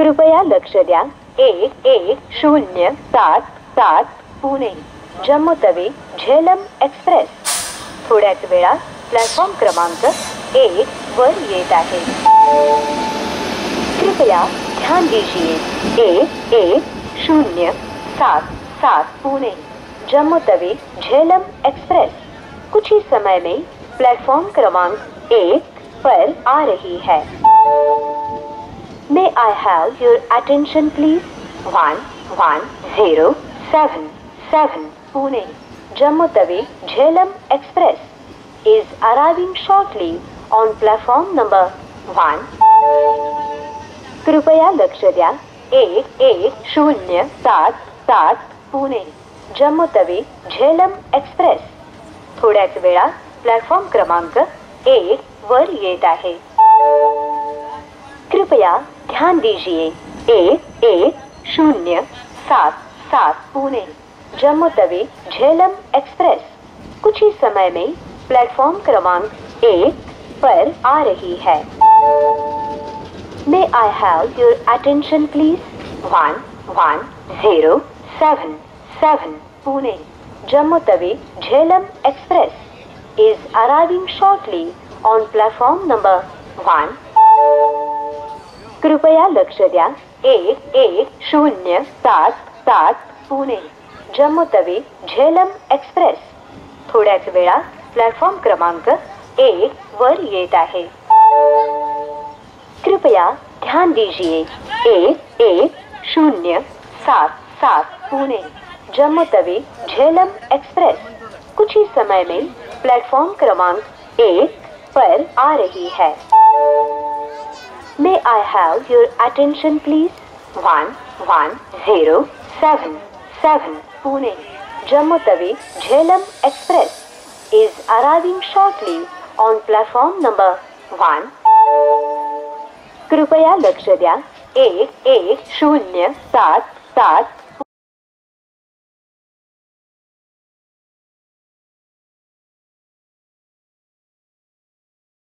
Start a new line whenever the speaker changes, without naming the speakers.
कृपया लक्ष द्या. 1107 पुणे जम्मू तवी झेलम एक्सप्रेस थोड्याच वेळात प्लॅटफॉर्म क्रमांक 1 वर येत आहे. कृपया ध्यान दीजिए. 1107 पुणे जम्मू तवी झेलम एक्सप्रेस कुछ ही समय में प्लेटफॉर्म क्रमांक 1 पर आ रही है. May I have your attention please? 1107 Pune Jammu Tawi Jhelum Express is arriving shortly on platform number 1. कृपया लक्ष द्या. 1107 पुणे जम्मू तवी झेलम एक्सप्रेस थोड्याच वेळात प्लॅटफॉर्म क्रमांक 1 वर येत आहे. कृपया ध्यान दीजिए. 1107 पुणे जम्मू तवी झेलम एक्सप्रेस कुछ ही समय में प्लेटफॉर्म क्रमांक 1 पर आ रही है. May I have your attention please? 1107 Pune Jammu Tawi Jhelum Express is arriving shortly on platform number 1. कृपया लक्ष द्या. 1107 पुणे जम्मू तवी झेलम एक्सप्रेस थोड्याच वेळात प्लॅटफॉर्म क्रमांक 1 वर येत आहे. कृपया ध्यान दीजिए. 1107 पुणे जम्मू तवी झेलम एक्सप्रेस कुछ ही समय में प्लेटफॉर्म क्रमांक 1 पर आ रही है. May I have your attention please? 1107 Pune Jammu Tawi Jhelum Express is arriving shortly on platform number 1. कृपया लक्ष द्या. 1107